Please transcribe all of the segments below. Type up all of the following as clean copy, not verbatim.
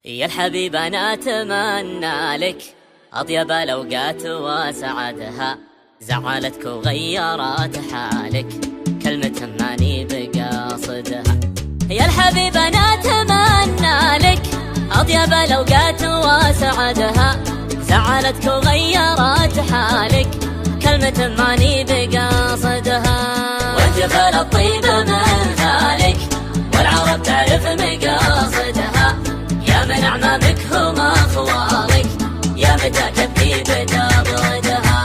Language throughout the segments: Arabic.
يا الحبيب أنا أتمنى لك أطيب الأوقات وسعادها، زعلتك وغيرت حالك كلمة ماني بقاصدها. يا الحبيب أنا أتمنى لك أطيب الأوقات وسعادها، زعلتك وغيرت حالك كلمة ماني بقاصدها. والجبال الطيب من ذلك والعرب تعرف مقاصدها، يا من أعمامك هم أخوالك يا متى كبدي بتبردها.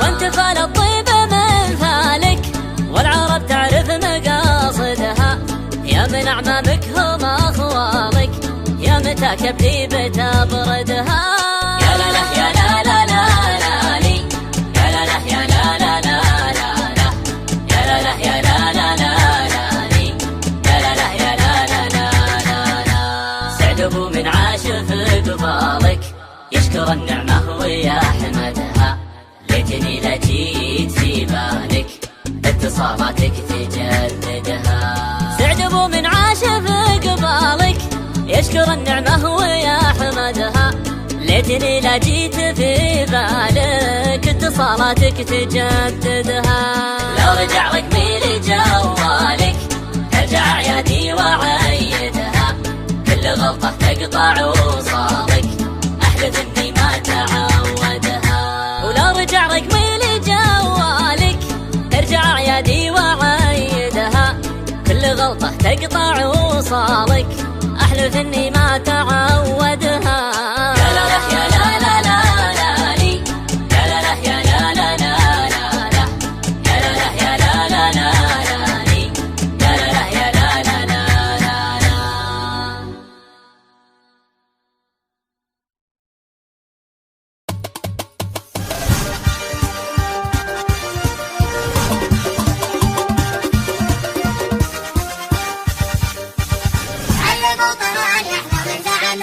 وانتفال الطيب من ذلك والعرب تعرف مقاصدها، يا من أعمامك هم أخوالك يا متى كبدي بتبردها. يا لا لا يا لا لا لا لا لي، يا لا لا يا لا لا لا لا لا، يا لا لا يا لا لا لا لا لي، يا لا لا يا لا لا لا لا لا. سعد أبو من عاش في قبالك يشكر النعمة ويحمدها، ليتني لا جيت في بالك اتصالاتك تجددها. سعد أبو من عاش في قبالك يشكر النعمة ويحمدها، ليتني لا جيت في بالك اتصالاتك تجددها. لو رجع رقمي لجوالك ارجع عيادي وعيدها، كل غلطة تقطع وصالك أحلف إني ما تعودها. ولو رجع رقمي لجوالك ارجع عيادي وعيدها، كل غلطة تقطع وصالك أحلف إني ما تعودها. يا لا لا يا لا لا لا لا لي، يا لا لا يا لا لا لا لا لا، يا لا لا يا لا لا لا لا لي، يا لا لا يا لا لا لا لا لا. علموا طبعا يحمى من زعل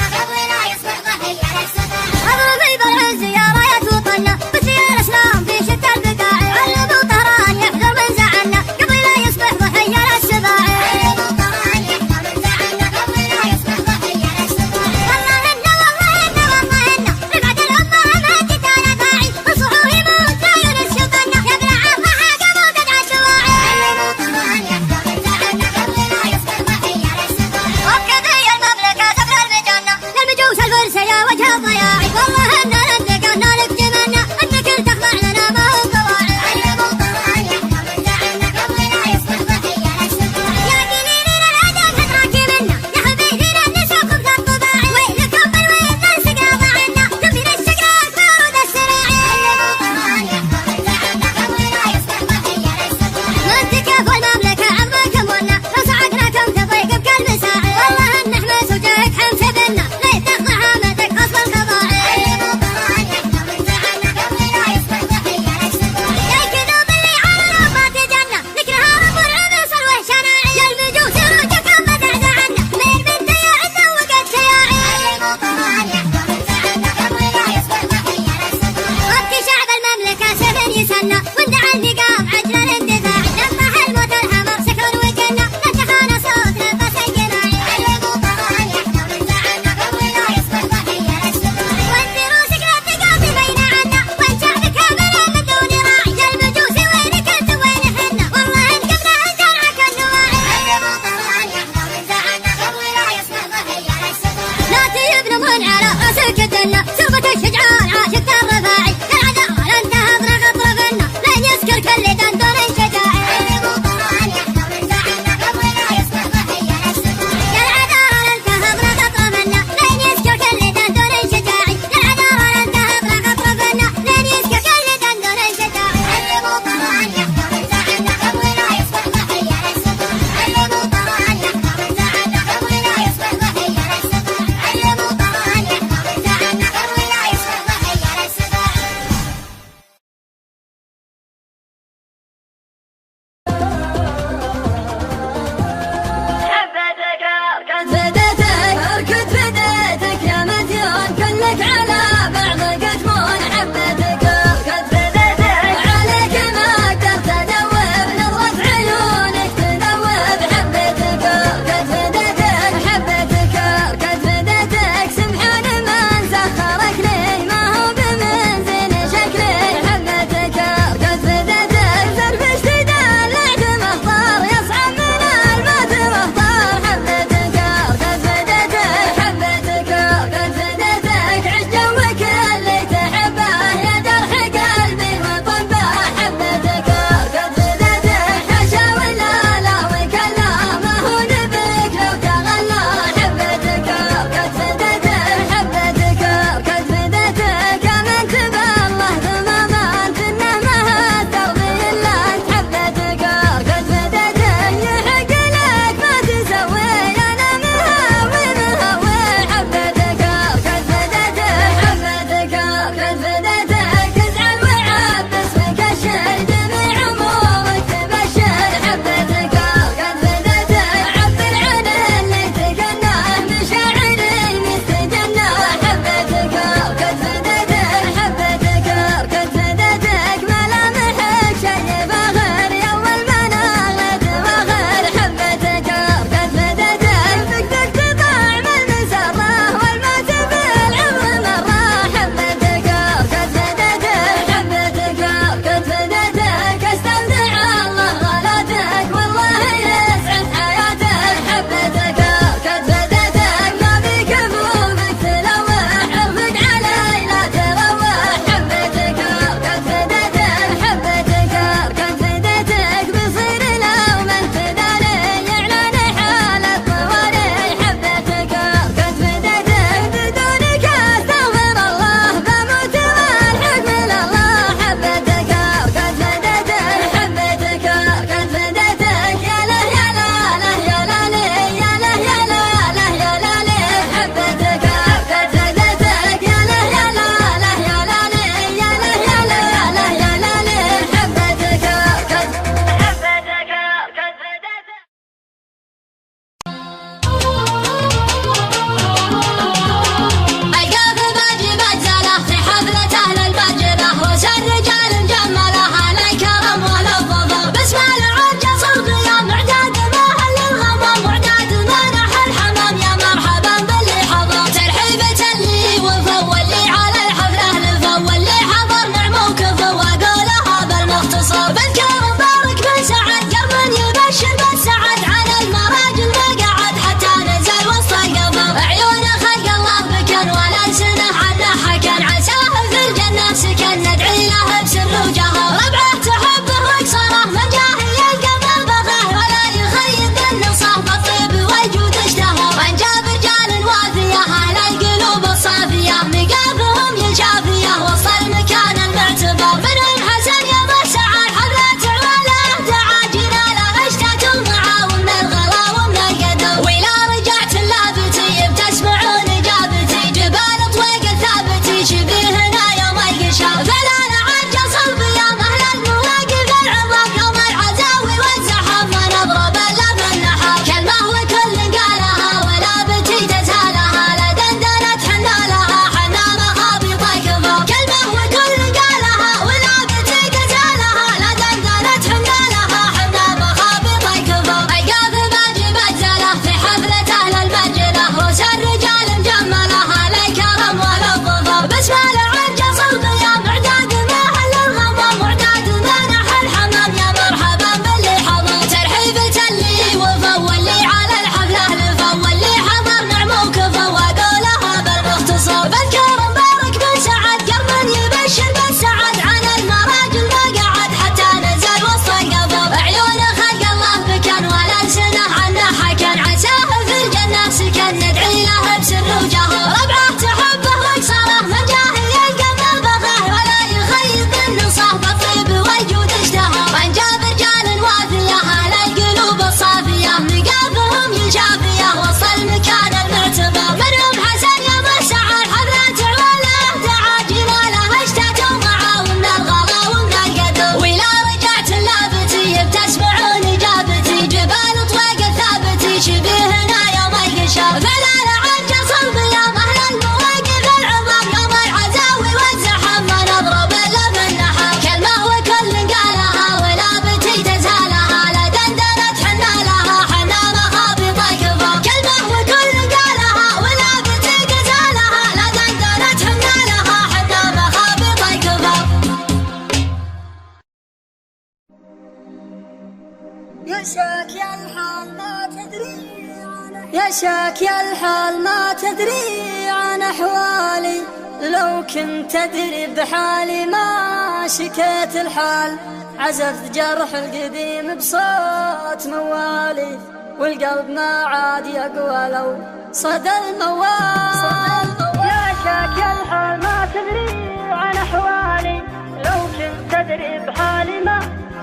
شاك يا الحال ما تدري عن أحوالي، لو كنت تدري بحالي ما شكيت الحال. عزفت جرح القديم بصوت موالي، والقلب ما عاد يقوى لو صدى الموال. يا شاك يا الحال ما تدري عن أحوالي، لو كنت تدري بحالي ما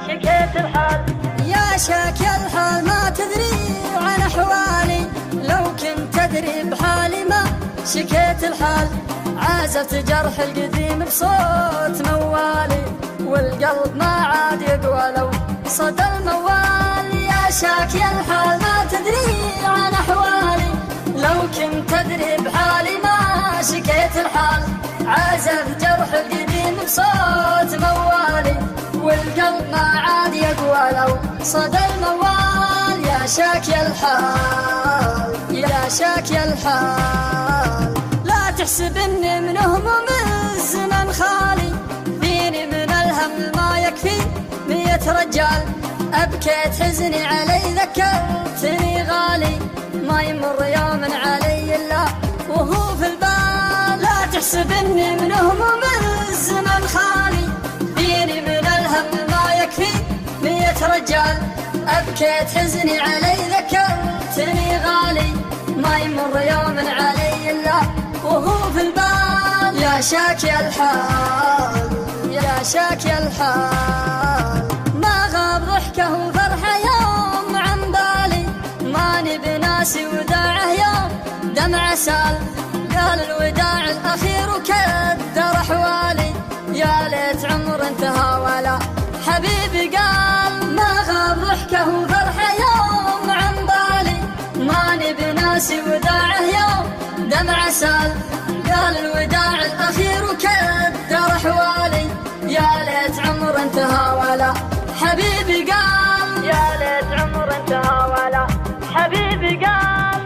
شكيت الحال. يا شاك يا الحال ما تدري عن أحوالي، لو كنت تدري بحالي ما شكيت الحال. عازفت جرح القديم بصوت موالي، والقلب ما عاد يقوى لو صدى الموال. يا شاك يا الحال ما تدري عن أحوالي، لو كنت تدري بحالي ما شكيت الحال. عازفت جرح القديم بصوت موالي، والقلب ما عاد يقوى لو صدى الموال. يا شاك يا الحال، يا شاك يا الحال، لا تحسب اني من هموم الزمن خالي، فيني من الهم ما يكفي 100 رجال. أبكيت حزني علي ذكرتني غالي، ما يمر يوم علي إلا وهو في البال. لا تحسب اني من هموم الزمن خالي، فيني من الهم ما يكفي 100 رجال. أبكيت حزني علي ذكرتني غالي، ما يمر يوم علي إلا وهو في البال. يا شاك يا الحال، يا شاك يا الحال، ما غاب ضحكه وفرحه يوم عن بالي. ماني بناسي وداعه يوم دمع سال، قال الوداع الأخير وكدر أحوالي. يا ليت عمر انتهى ولا حبيبي قال. ما غاب ضحكه وفرحه يوم عن بالي، ماني بناسي وداعه يوم دمع سال، قال الوداع الأخير وكدر أحوالي. يا ليت عمر انتهى ولا حبيبي قال، يا ليت عمر انتهى ولا حبيبي قال.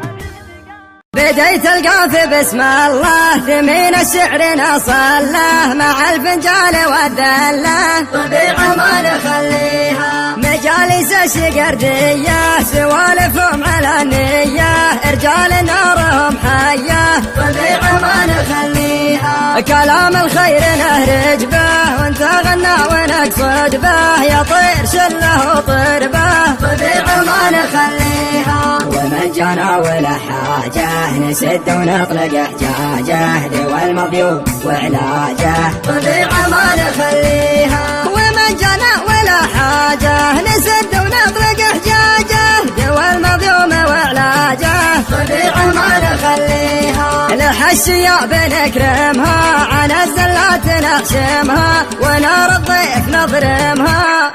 بديت القافي بسم الله، ثمين الشعر نصله، مع الفنجان والدله طبيعة ما نخليها. مجالس الشقردية سوالفهم على النية، رجال نارهم حية طبيعة ما نخليها. كلام الخير نهرج به، وانت غنى ونقصد به، يا طير شله وطربه طبيعة ما نخليها. ومن جانا ولا حاجة نسد ونطلق احجاجه، دوا المضيوب وعلاجه طبيعة ما نخليها. ومن جانا ولا حاجة نسد ونطلق احجاجه، دوا المضيوم وعلاجه طبيعة ما نخليها. الحشية بنكرمها، عن الزلات نحشمها، ونار الضيف نضرمها.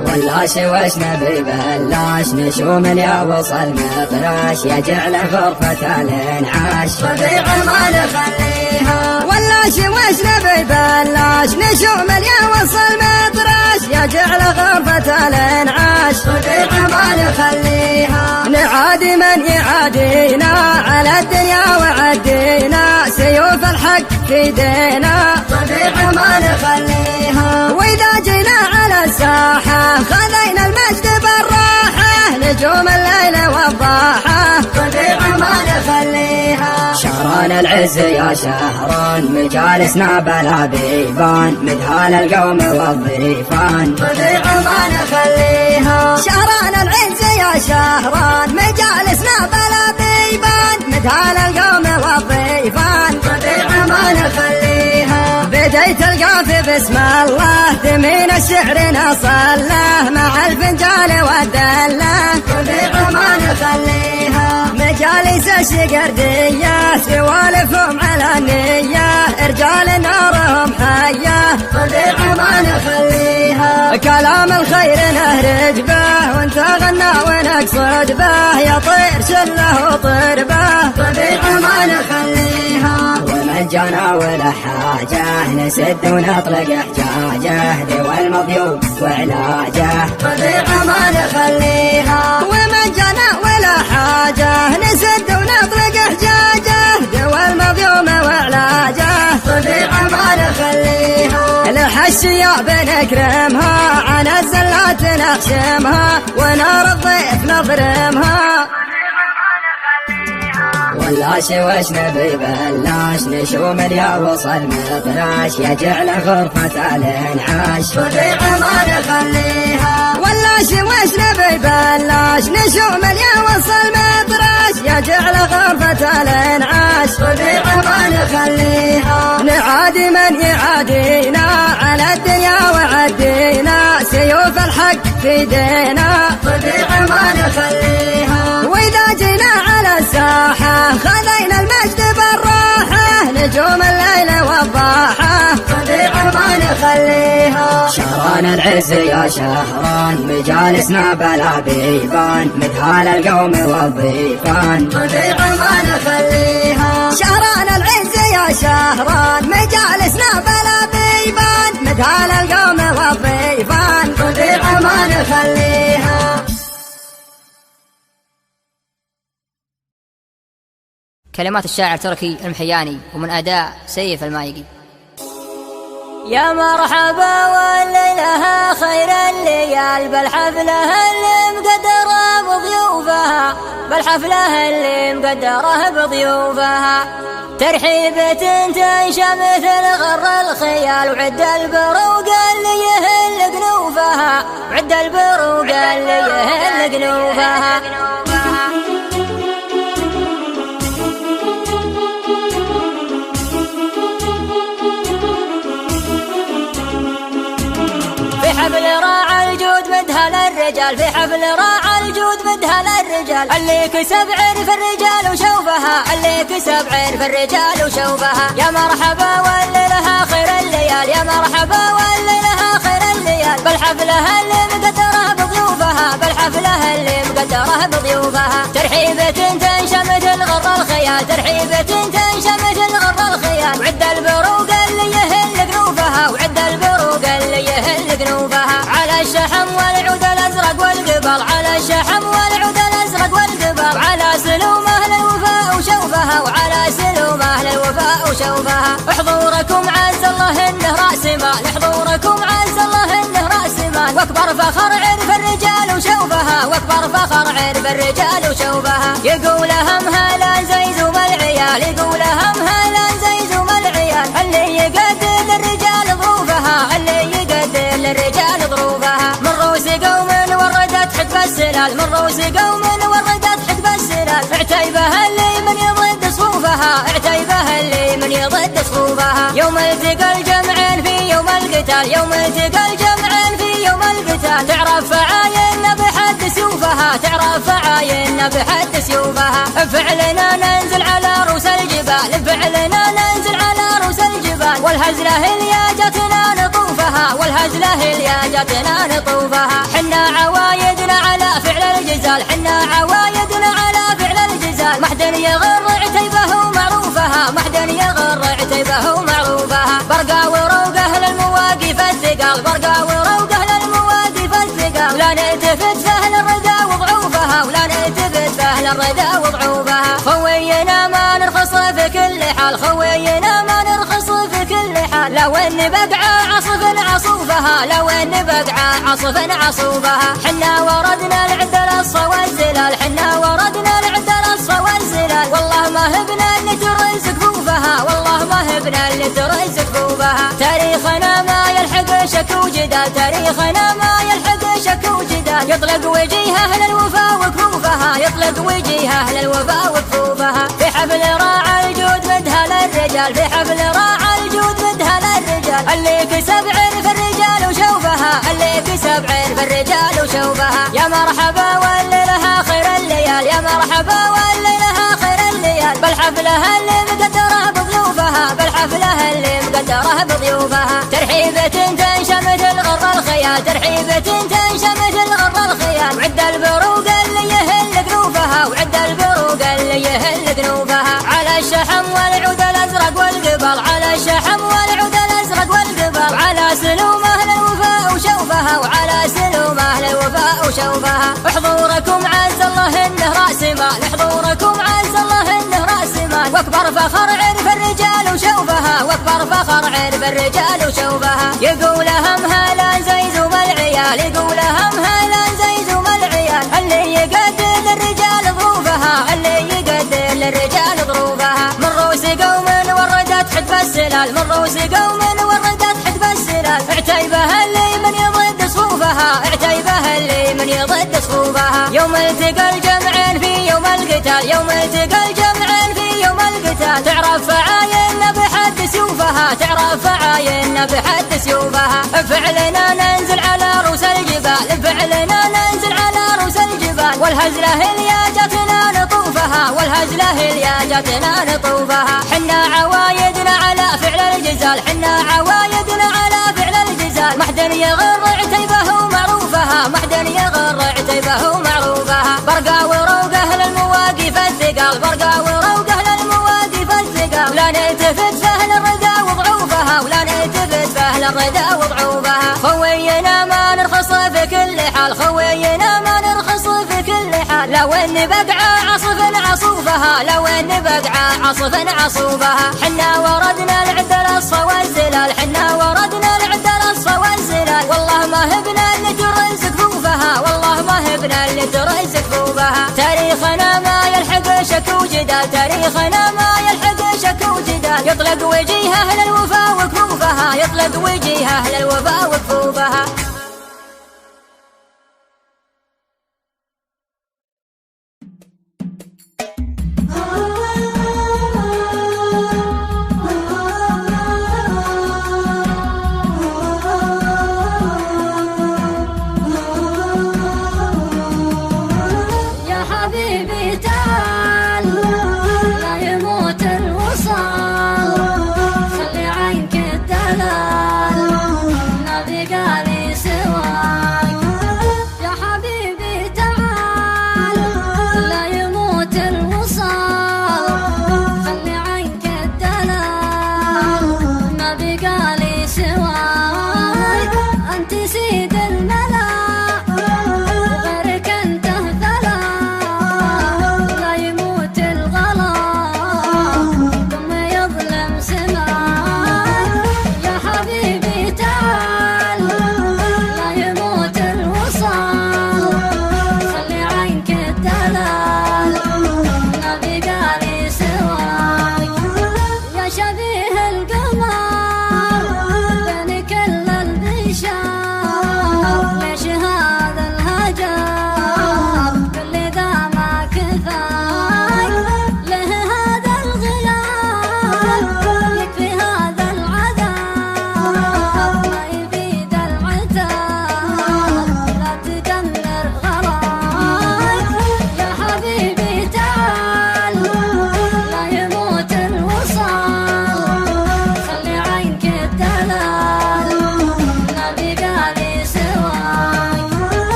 ولاش وش نبي بلاش، نشوم يا وصل مطراش، يا جعل غرفة الانعاش طبيعة ما نخليها. ولاش وش نبي بلاش، نشوم يا وصل مطراش، يا جعل غرفة الانعاش طبيعة ما نخليها. نعادي من يعادينا، على الدنيا وعدينا، سيوف الحق في دينا طبيعة ما نخليها. وإذا جينا على الساحة خذينا المجد بالراحة، نجوم الليل والضاحة طبيعة ما نخليها. شهران العز يا شهران، مجالسنا بلا بيبان، مدهال القوم والضيفان طبيعة ما نخليها. شهران العز يا شهران، مجالسنا بلا بيبان، مدهال القوم والضيفان طبيعة ما نخليها. بديت القافي بسم الله، ثمين الشعر نصله، مع الفنجان والدله طبيعة ما نخليها. مجالس الشقردية سوالفهم على النية، رجال نارهم حية طبيعة ما نخليها. كلام الخير نهرج به، وانت غنى ونقصد به، يا طير شله وطربه طبيعة ما نخليها. ومن جانا ولا حاجة نسد ونطلق احجاجه، دوا المضيوب وعلاجه طبيعة ما نخليها. ومن جانا ولا حاجة نسد ونطلق احجاجه، دوا المضيوم وعلاجه طبيعة ما نخليها. الحشية بنكرمها، عن الزلات نحشمها، ونار الضيف نضرمها. والله وش نبي بلاش نشوم اليا وصل مطراش يا جعل غرفة الانعاش وبيع ما نخليها. والله وش نبي بلاش نشوم اليا وصل مطراش يا جعل غرفة الانعاش وبيع ما نخليها. نعادي من يعادينا على الدنيا وعدينا سيوف الحق في ايدينا وبيع ما نخليها. واذا جينا على الساحة خذينا المجد بالراحة نجوم الليل والضاحة وبيع ما نخليها. شهران العز يا شهران مجالسنا بلا بيبان مدهال القوم والضيفان وبيع ما نخليها. شهران العز يا شهران مجالسنا بلا بيبان مدهال القوم والضيفان وبيع ما نخليها. كلمات الشاعر تركي المحياني ومن أداء سيف المايقي. يا مرحبا والليلة خير الليال بالحفلة اللي مقدرة بضيوفها بالحفلة اللي مقدرة بضيوفها ترحيبة تنشا مثل غر الخيال وعد البروق اللي يهل قنوفها وعد البروق اللي يهل قنوفها. في حفل راعى الجود مدهل الرجال في حفل راعى الجود مدهل الرجال اللي كسب عرف الرجال وشوفها اللي كسب عرف الرجال وشوفها. يا مرحبا والليلها خير الليال يا مرحبا والليلها خير الليال بالحفلة اللي مقدرة بضيوفها بالحفلة اللي مقدرة بضيوفها ترحيبة تنشا مثل غر الخيال ترحيبة تنشا مثل غر الخيال وعد البروق اللي يهل قنوفها وعد البروق اللي يهل قنوفها على الشحم والعود الازرق والقبل على الشحم والعود الازرق والقبل على سلوم اهل الوفاء وشوفها وعلى سلوم اهل الوفاء وشوفها. حضوركم عز الله انه راس مال حضوركم عز الله انه راس مال واكبر فخر عرف الرجال وشوفها واكبر فخر عرف الرجال وشوفها. يقول هم هلا زيزوم العيال يقول هم هلا زيزوم العيال اللي يقدر للرجال ظروفها اللي يقدر للرجال ظروفها. من روس قوم وردت حب السلال من روس قوم وردت حب السلال اعتيبها اللي من يضد صفوفها اعتيبها اللي من يضد صفوفها. يوم التقى الجمعين في يوم القتال يوم التقى الجمعين في يوم القتال تعرف فعايننا بحد سيوفها تعرف فعايننا بحد سيوفها. فعلنا ننزل على رؤوس الجبال فعلنا ننزل على رؤوس الجبال والهزلة هي جاتنا نطوفها والهزلة هي جاتنا نطوفها. حنا عوايدنا على فعل الجزال حنا عوايدنا على فعل الجزال ما حد يغر عتيبه ومعروفها ما حد يغر عتيبه ومعروفها. برقا وروق اهل المواقف الثقال برقا وروق اهل المواقف الثقال لا نلتفت فاهل الردى وضعوفها ولا نلتفت فاهل الردى وضعوفها. خوينا ما نرخص في كل حال خوينا ما نرخص في كل حال لو ان بقعة عصف عصوفها لو ان بقعة عصف عصوفها. حنا وردنا العدل الصوى والزلال حنا وردنا العدل الصوى والزلال والله ما هبنا اللي ترزق كفوفها والله ما هبنا اللي ترزق كفوفها. تاريخنا ما يلحق شك وجدال تاريخنا ما يلحق شك وجدال يطلق وجيه اهل الوفا وكفوفها يطلق وجيه اهل الوفا وكفوفها. في حفل راعى الجود مدهل الرجال في حفل راعى الجود مدهل الرجال اللي كسب عرف الرجال وشوفها اللي كسب عرف الرجال وشوفها. يا مرحبا والليلها خير الليال يا مرحبا والليلها خير الليال بالحفلة اللي مقدرة بضيوفها بالحفلة اللي مقدرة بضيوفها. ترحيبة تنشا مثل غر الخيال ترحيبة تنشا مثل غر الخيال وعد البروق اللي يهل قنوفها وعد البروق اللي يهل قنوفها. على الشحم والعود الازرق والقبل على الشحم والعود الازرق والقبل وعلى سلوم اهل الوفاء وشوفها وعلى سلوم اهل الوفاء وشوفها. حضوركم عز الله انه راس مال حضوركم عز الله انه راس مال واكبر فخر عرف الرجال وشوفها واكبر فخر عرف الرجال وشوفها. يقول هم هلا زيزوم العيال يقول هم هلا زيزوم العيال اللي يقدر للرجال ظروفها اللي يقدر للرجال السلال من روس قوم وردت حدب السلال اعتيبها اللي من يضد صفوفها اعتيبها اللي من يضد صفوفها يوم التقى الجمعين في يوم القتال يوم التقى الجمعين في يوم القتال تعرف عاين بحد سيوفها تعرف عاين بحد سيوفها فعلنا ننزل على رؤوس الجبال فعلنا ننزل على رؤوس الجبال والهزلة هي جاتنا نطوفها والهزلة هي جاتنا نطوفها حنا عوايدنا على فعل الجزال حنا عوايدنا على فعل الجزال محدن يغر عتيبه ومعروفها محدن يغر عتيبه ومعروفها برقا وروق أهل المواقف الثقال برقا وروق أهل المواقف الثقال ولا نلتفت فأهل الردى وضعوفها ولا نلتفت فأهل الردى وضعوفها خوينا ما نرخص في كل حال خوينا ما نرخص في كل حال لو اني بقع عصف عصوفها لو اني بقع عصف عصوفها حنا وردنا العد الأصفى والزلال حنا وردنا العد الأصفى والزلال والله ما هبنا اللي ترزق كفوفها والله ما هبنا اللي ترزق كفوفها تاريخنا ما يلحق شك وجدال تاريخنا ما يلحق شك وجدال يطلق وجيه أهل الوفا وكفوفها يطلق وجيه أهل الوفا وكفوفها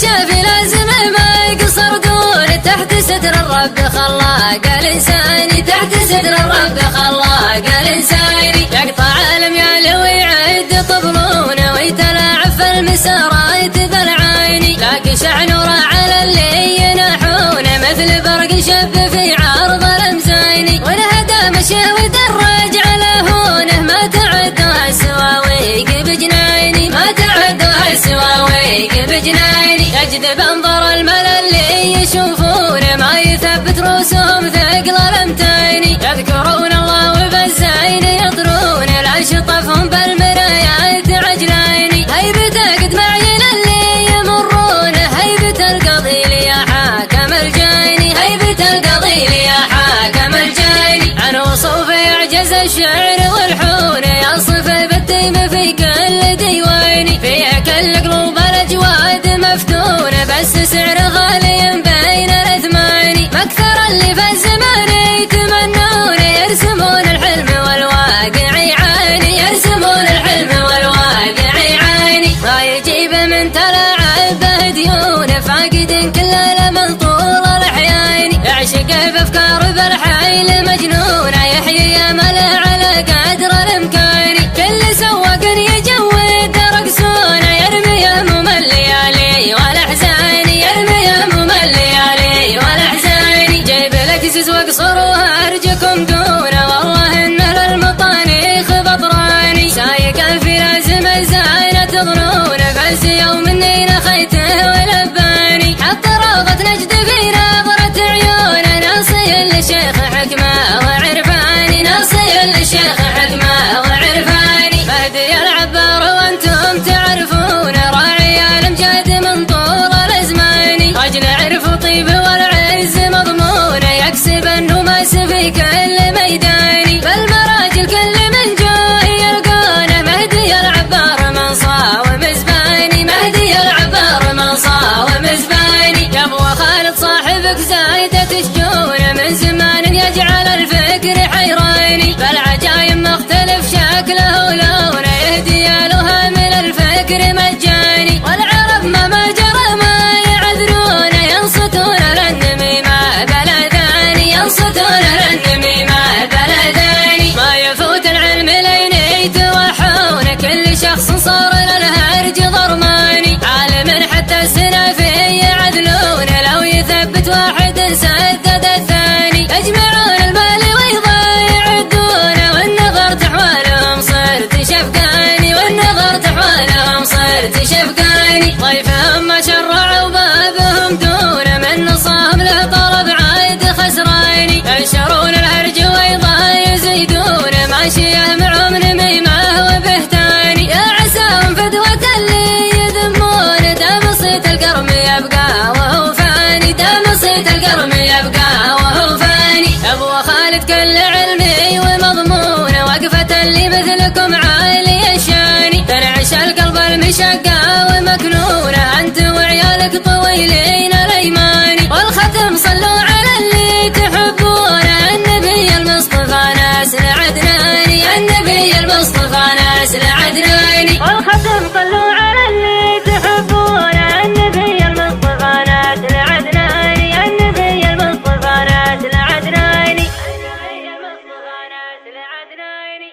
شافي لازم ما يقصر دون تحت ستر ستر الرب خلاق الإنساني، تحت ستر الرب خلاق الإنساني. يقطع الأميال ويعد طبلونه ويتلاعب في المسارات بالعيني، لاقي شعنوره على اللي يناحونه مثل برق شب في عرض الأمزيني. والهدى مشى ودرج على هونه ما تعدوها السواويق بجنايني، ما تعدوها السواويق بجنايني. يجذب انظر الملا اللي يشوفونه ما يثبت رؤوسهم ثقل الامتيني. يذكرون الله وبالزين يطرون لا شطفهم بالمرايات عجليني. هيبته قد معين اللي يمرون هيبة القضيل يا حاكم الجيني، هيبة القضيل يا حاكم الجيني. عن وصوف يعجز الشعر والحون يصف بالتيم في كل ديواني. فيها كل قلوب الاجواد مفتونه بس سعر غالي بين الاثماني. مكثر اللي في الزمان يتمنون يرسمون الحلم والواقع يعاني، يرسمون الحلم والواقع يعاني. ما يجيب من تلاعب ديونه فاقد كل الامل طول الاحيان. يعشق بافكار بالحيل مجنونه يحيي يا ملا على قدر الامكان. كل سواق يجود رقصونه يرمي هموم الليالي والاحزان، يرمي هموم الليالي والاحزان. جايب لك زز واقصر وارجكم دونه والله انه للمطانيخ بطراني. سايق في لازم الزاينه تظنونه بس يوم اني نخيته ولباني. حط روضه نجد في نظره عيونه ناصي للشيخ حكمه وعرفاني، ناصي للشيخ حكمه وعرفاني. مهدي العبار وانتم تعرفون راعي الامجاد من طول الازمان. رجل عرف طيب والعز مضمونه يكسب النماس في كل ميداني. بالمراجل كل من جوه يلقونه مهدي العبار من صاوم زباني، مهدي العبار من صاوم زباني. يا ابو خالد صاحبك زايده تشجونه من زمان يجعل الفكر حيراني. بالعجايب مختلف شكله ولونه يهدي له من الفكر مجاني. والعرب ما جرى ما يعذرونه ينصتون للنميمه بلداني، ينصتون للنميمه بلداني. ما يفوت العلم لين يتوحونه كل شخص صار للهرج ضرماني. عالم حتى السنافي يعدلونه لو يثبت واحد سدد الثاني. يجمعون المال ويضيع الدونه والنظر احوالهم صرت شفقاني، والنظر احوالهم صرت شفقاني. ضيفهم ما شرعوا بابهم دونه من نصاهم له طلب عايد خسراني. ينشرون الهرج ويضا يزيدونه ماشيه معهم نميمه وبهتاني. يا عساهم فدوة اللي يذمونه دام صيت القرم يبقى وهو فاني، دام صيت القرم يبقى وهو فاني. ابو خالد كل علمي ومضمونه وقفة اللي مثلكم عالي الشاني. تنعش القلب المشقى ومكنونه انت وعيالك طويلين الايماني. والختم صلوا على اللي تحبونه النبي المصطفى ناس لعدناني، النبي المصطفى ناس لعدناني. والختم صلوا على اللي تحبونه النبي المصطفى ناس لعدناني، النبي المصطفى ناس لعدناني، النبي المصطفى ناس لعدناني.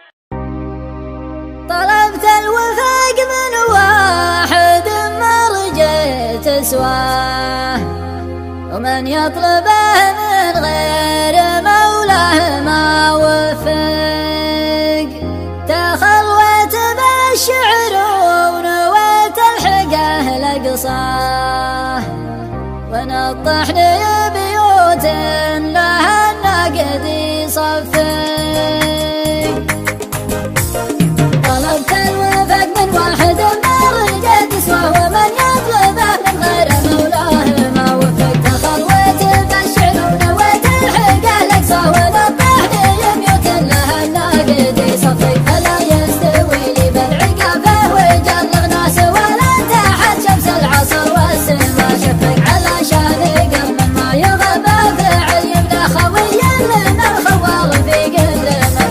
طلبت الوفاق من واحد ما رجيت سواه، ومن يطلبه من غير مولاه ما وفق. تخلوت بالشعر ونويت الحقه لقصاه، ونطحني بيوت لها النقد يصفق. طلبت الوفاق من واحد ما رجيت سواه، ومن يطلبه من غير مولاه ما وفق. تخلوت بالشعر ونويت الحقه لقصاه، ونطحني بيوت لها النقد يصفق. فلا يستوي لي بالعقابه ويجرغ ناس ولا تحت شمس العصر والسما شفق. علشان قلب ما يغبى فعل يمنى خويا لنا الخوار في قلنا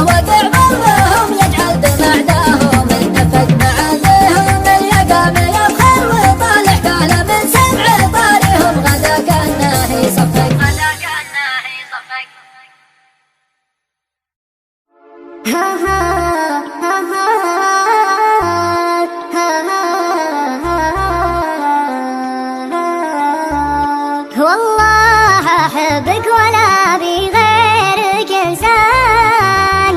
وقع ضربهم يجعل بمعداهم اتفق معادهم اليقام يبخر وطالع كان من سمع طارهم غدا كانه يصفق والله أحبك ولا بغيرك إنسان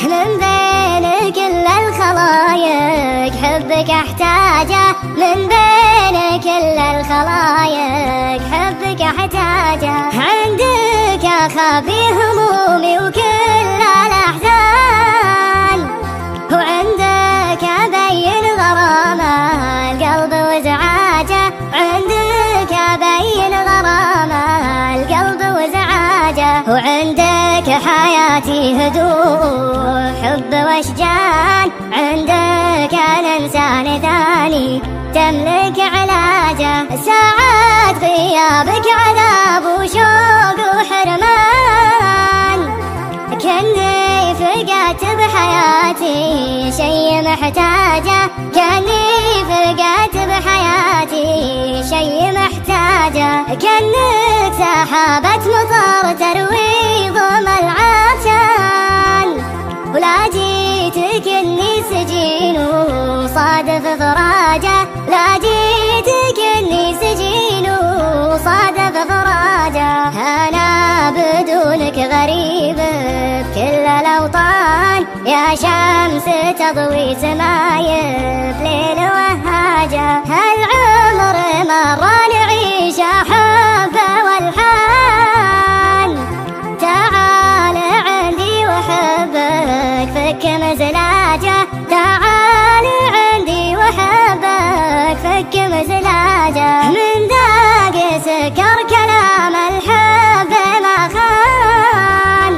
من بين كل الخلايق حبك أحتاجه من بين كل الخلايق حبك أحتاجه عندك أخافي همومي وكل الأحزان وعندك أبين غرامة القلب وزعاجه عندك أبين غرامة القلب وزعاجه وعندك حياتي هدوء حب واشجان عندك الإنسان ثاني تملك علاجه ساعات غيابك عذاب وشوق وحرمان كأني فقدت بحياتي شي محتاجه كأني فقدت بحياتي شي محتاجه كأنك سحابة مطر تروي ضم العطشان ولا جيتك اني سجين وصادف فراجه لا جيتك اني سجين وصادف فراجه انا بدونك غريب بكل الاوطان يا شمس تضوي سماي بليل وهاجه هالعمر مره نعيش حبه والحان تعال عندي وحبك فك مزلاجه تعال عندي وحبك فك مزلاجه من ذاق سكر كلام الحب ما خان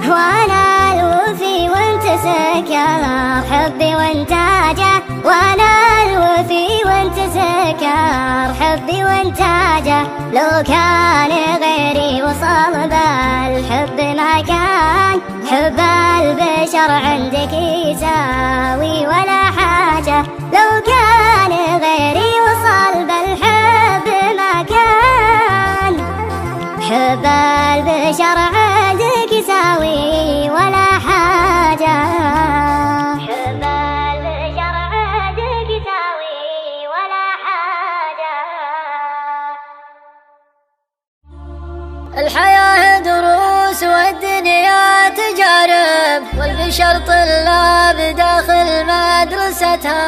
وانا الوفي وانت سكر حبي وانتاجه وانا الوفي وانت سكر حبي وانتاجه لو كان غيري وصل بالحب ما كان حب البشر عندك يساوي ولا حاجة لو كان غيري وصل بالحب ما كان حب البشر عندك يساوي ولا حاجة حب البشر عندك يساوي ولا حاجة الحياة دروس والدنيا تجارب والبشر طلاب داخل مدرستها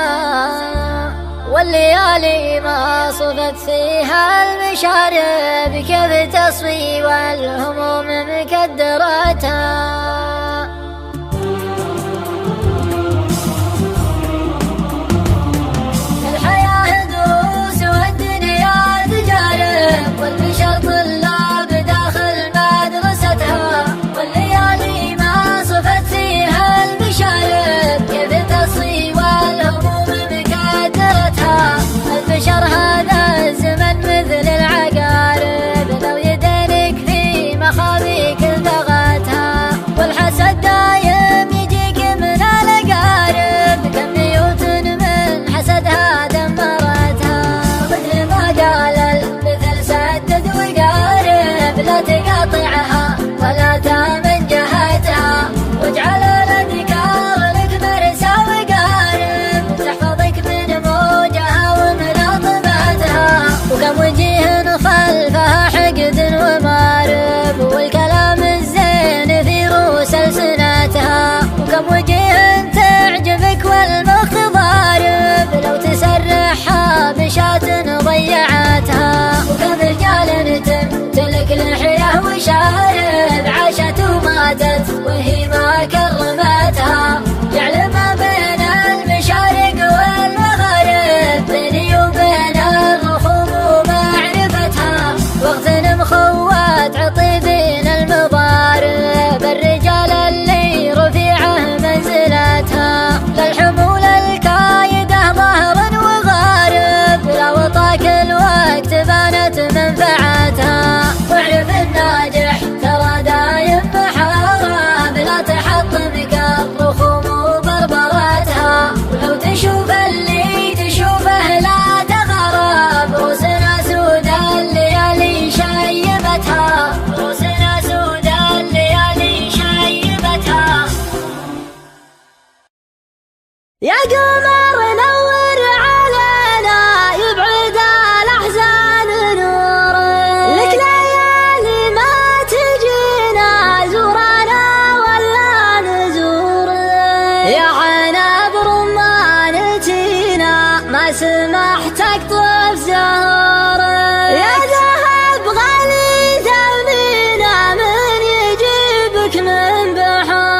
والليالي ما صفت فيها المشارب كيف تصفي والهموم مكدرتها الحياة دروس والدنيا تجارب والبشر طلاب داخل مدرستها والليالي ما صفت فيها المشارب كيف تصفي والهموم مكدرتها البشر هذا الزمن مثل العقارب لو يدينك في مخابيك التغتها والحسد يا قمر نور علينا يبعد الأحزان نورك، لك ليالي ما تجينا زورنا ولا نزورك، يا عنب رمانتينا ما سمحتك طف زهرك، يا ذهب غالي ثمينا من يجيبك من بحرك،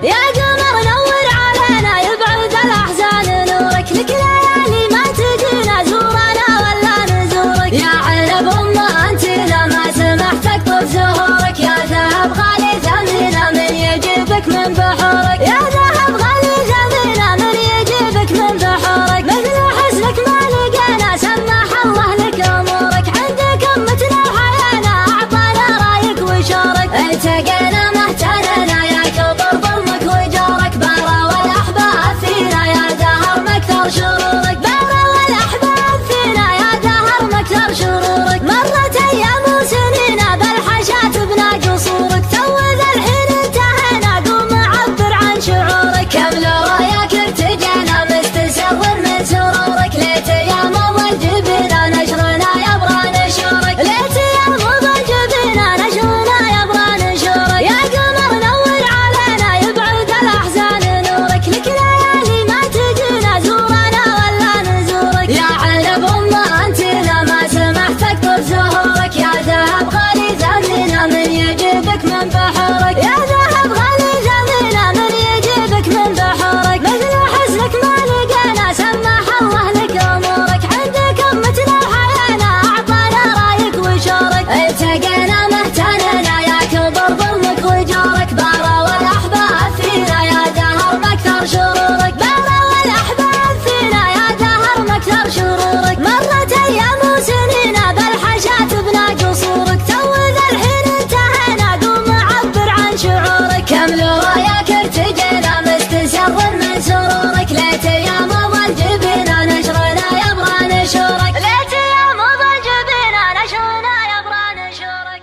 يا قمر نور علينا يبعد الأحزان نورك، لك ليالي ما تجينا زورنا ولا نزورك، يا عنب رمانتينا ما سمحتك طف زهورك، يا ذهب غالي ثمينا من يجيبك من بحرك، يا ذهب غالي ثمينا من يجيبك من بحرك، مثل حسنك ما لقينا سمح الله لك أمورك، عندك أمتنا وحيانا أعطانا رايك وشارك، التقينا مهتننا يا كبر ضمك وجارك، بارا والأحباب فينا يا دهر مكثر شرورك، بارا والأحباب فينا يا دهر مكثر شرورك، مرت أيام وسنينا بالحشات بنا قصورك، تو ذا الحين انتهينا قوم عبر عن شعورك، كم لو رايك ارتجينا مستسر من سرورك، ليت يا مضى جبينا نشرنا يبرى نشورك، ليت يا مضى جبينا نشرنا يبرى نشورك، يا قمر نور علينا يبعد الأحزان نورك، لك ليالي ما تجينا زورنا ولا نزورك، يا عنب رمانتينا ما سمحتك طف زهورك، يا ذهب غالي ثمينا من يجيبك من بحرك، يا ذهب غالي ثمينا من يجيبك من بحرك، مثل حسنك ما لقينا سمح الله لك أمورك، عندك أمتنا وحيانا أعطانا رايك وشارك، التقينا مهتننا يا كبر ضمك وجارك، بارا والأحباب فينا يا دهر مكثر شرورك، بارا والأحباب فينا يا دهر مكثر شرورك، مرت أيام وسنينا بالحشات بنا قصورك، تو ذا الحين انتهينا قوم عبر عن شعورك، كم لو رايك ارتجينا مستسر من سرورك، ليت يا مضى جبينا نشرنا يبرى نشورك، ليت يا مضى جبينا نشرنا يبرى نشورك،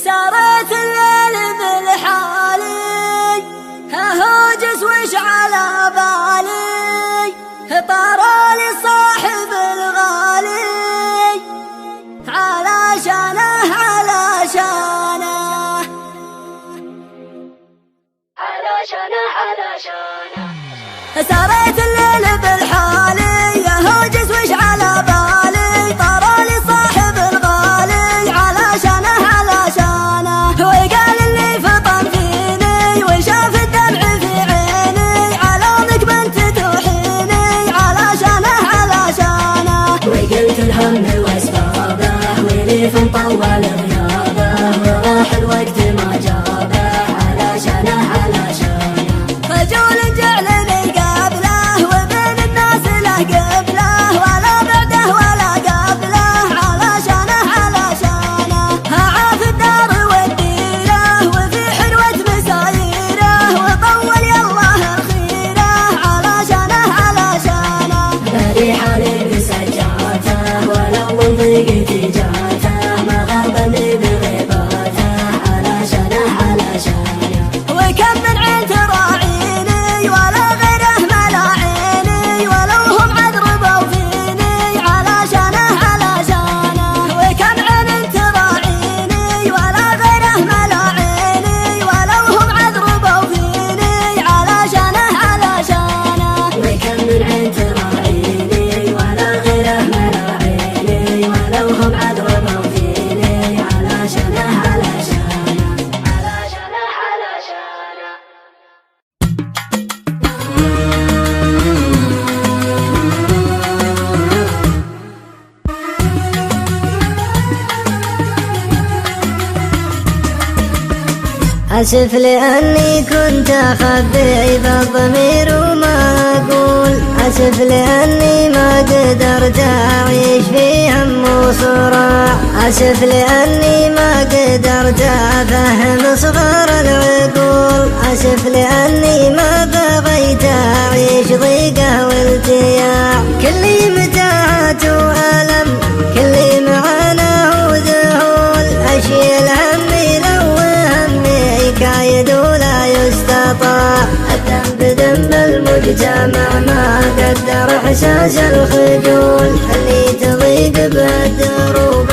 سارت الليل بالحالي هوجس وش على بالي، طارالي صاحب الغالي علشانه علشانه سارت الليل بالحالي هوجس وش على بالي، طارالي صاحب الغالي علشانه علشانه، وقال اللي فطن فيني وشاف الدمع في عيني، علومك بنت توحيني علشانه علشانه، وقلت الهم واسبابه وليف مطول غيابه، وراح الوقت ما جابه علشانه علشانه، رجل جعلني قبله وبين الناس له قبله، ولا بعده ولا قبله علشانه علشانه، عاف الدار والديره وفي حلوة مسايره، وطول يالله الخيره علشانه علشانه، بريح علي بسجاته ولو من ضيقتي جاته، ما غربني بغيباته علشانه علشانه، وكم من عين تراعيني ولا غيره ملاعيني، ولو هم عذربوا فيني علشانه علشانه، وكم عين تراعيني ولا غيره ملاعيني، ولو هم عذربوا فيني علشانه علشانه، وكم من عين تراعيني ولا غيره ملاعيني، ولو هم عذربوا فيني علشانه علشانه علشانه علشانه. أسف لأني كنت أخبي بالضمير وما أقول، أسف لأني ما قدرت أعيش في هم وصراع، أسف لأني ما قدرت أفهم صغار العقول، أسف لأني ما بغيت أعيش ضيقة والتياع، كلي متاعات وألم كلي معاناة وذهول، المجتمع ما قدر إحساس الخجول اللي تضيق بالدروب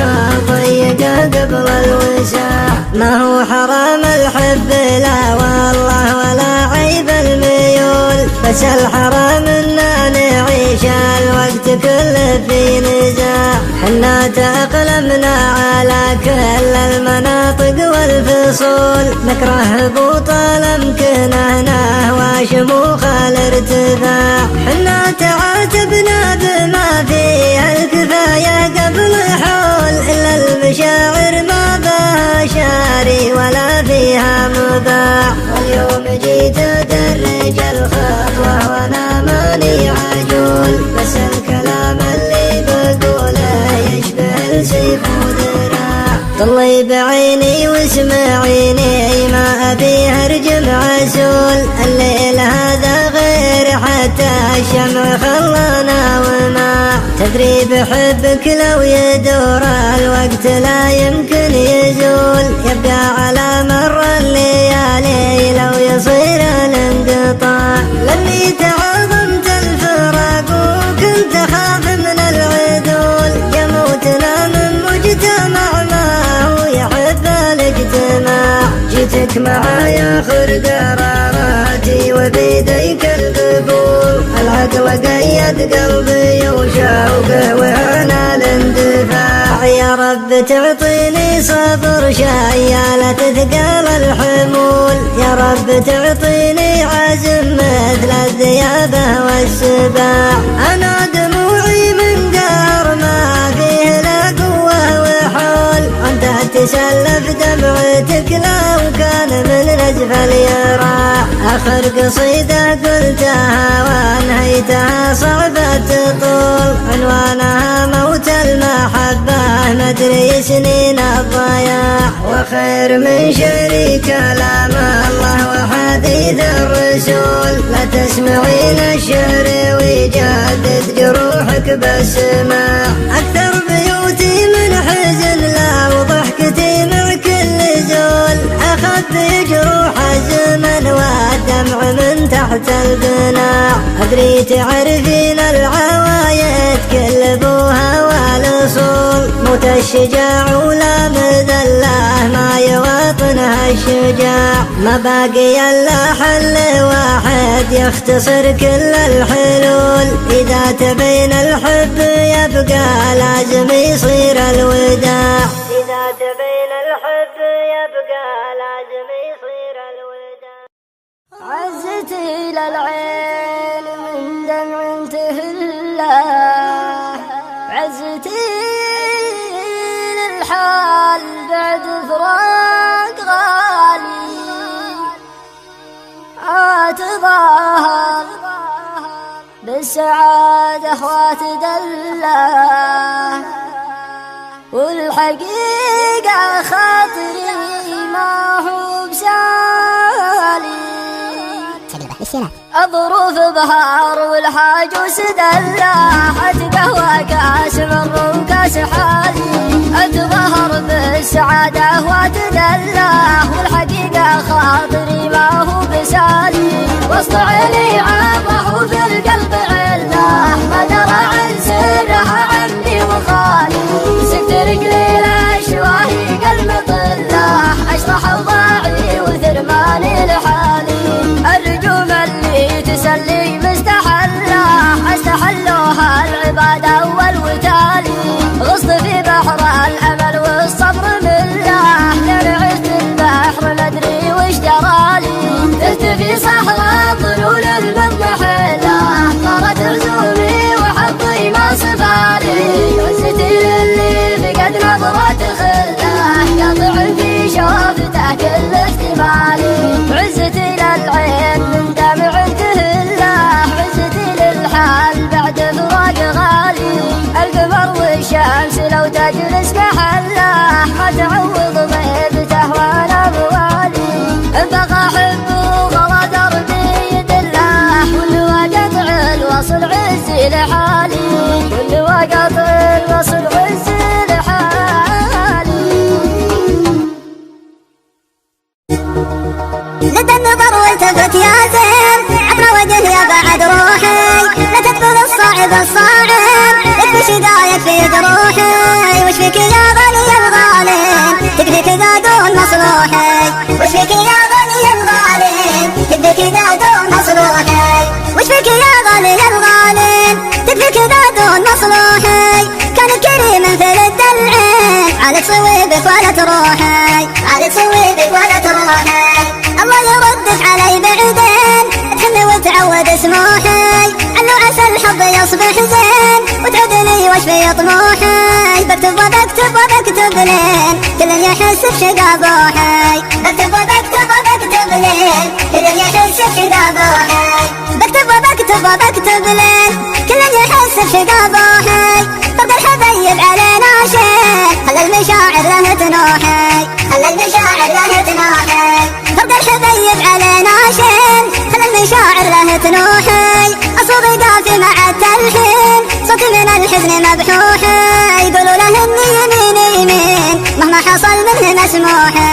ضيقه قبل الوساع. ما هو حرام الحب لا والله ولا عيب الميول، بس الحرام إننا نعيش الوقت كله في نزاع. حنا تأقلمنا على كل المناطق والفصول، نكره هبوط الأمكنة نهوى شموخ الارتفاع. حنا تعاتبنا بما فيها الكفاية قبل حول، إلا المشاعر ما بها شاري ولا فيها مباع. واليوم جيت أدرج الخطوة وأنا ماني عجول، بس الكلام اللي بقوله يشبه السيف وذراع. طلي بعيني واسمعيني ما أبي هرجم عسول، الليل هذا غير حتى الشمع خلانا وما. تدري بحبك لو يدور الوقت لا يمكن يزول، يبقى على مر الليالي لو يصير الانقطاع. لاني تعظمت الفراق وكنت أخاف من العدول، يموتنا من مجتمع ما هو يحب الاجتماع. جيتك معايا خذ قراراتي وبيديك القبول، العقل قيد قلبي وشوقه وانا الاندفاع. يا رب تعطيني صبر شيالة تثقل الحمول، يا رب تعطيني عزم مثل الذيابة والسباع. انا دموعي من قهر ما فيه لا قوة وحول، انت تسلف دمعتك لو كان من نزف اليراع. اخر قصيدة قلتها وانهيتها صعبة تطول، عنوانها موت المحبة مدري سنين الضياع. وخير من شعري كلام الله وحديث الرسول، لا تسمعين الشعر ويجدد جروحك بالسماع. اكثر بيوتي من حزن لا وضحكتي مع كل زول، اخذت جروح الزمن والدمع من تحت القناع. ادري تعرفين العوايد كل ابوها والاصول، موت الشجاع ولا مذله ما يواطنها الشجاع. ما باقي الا حل واحد يختصر كل الحلول، اذا تبين الحب يبقى لازم يصير الوداع. اذا تبين الحب يبقى لازم يصير الوداع. عزتي للعين من دمع تهله، عزتي للحال بعد فراق غالي. أتظاهر بالسعادة واتدلى، والحقيقة خاطري ما هو بسالي. الظروف بهار والحاج وسدلة، أتقهوى كاس مر وكاس حالي. أتظاهر بالسعادة واتدلى، والحقيقة خاطري ما هو بسالي. وسط عيني عظه وفي القلب عله، ما درى عن سرها عمي وخالي. مسكت رجلي للشواهي قلب طله، اشرح اوضاعي وثرماني لحالي. الرجوم اللي تسلي مستحله، استحلوها العباده والوتالي. غصت في بحر الامل والصبر مله، لين عشت البحر ندري وش جرالي. تهت في صحراء ظلول المضمحله، طارت رزومي وحظي ما صفالي. عزتي للي فقد نظرة خله، قاطع في شوفته كل احتمالي. عزتي للعين من دمع تهله، عزتي للحال بعد فراق غالي. القمر والشمس لو تجلس محله، ما تعوض ضيبته ولا موالي. بقى حبه غلا دربي يدله، واللي وقطع الوصل عزي لحالي. واللي وقطع الوصل عزي لحالي. لدى النظر والتفت يا زين، عطر وجه يا بعد الحب الصاعد يكفي شقايك في جروحي وش فيك يا غالي الغالي تكفي كذا دون مصروحي وش فيك يا غالي الغالي تكفي كذا دون مصروحي وش فيك يا غالي الغالي تكفي كذا دون مصروحي كان كريم مثل الدلعين عاد تصويبك ولا تروحي عاد تصويبك ولا تروحي الله يردك علي بعدين تحن وتعود سموحي عنه عسى الحب يصبح زين وتعدني وش في طموحي بكتب وبكتب وبكتب لين كل يحس بشقا بوحي بكتب وبكتب وبكتب لين كل يحس بشقا بوحي بكتب وبكتب وبكتب لين كل يحس بشقا بوحي فرد الحبيب علينا شيء خلى المشاعر له تنوحي خلى المشاعر له تنوحي فرد الحبيب علينا شيء خلى المشاعر له تنوحي أصوب قافي مع التلحين صوتي من الحزن مبحوحي يقولوا له إني يمين يمين مهما حصل منه مسموحي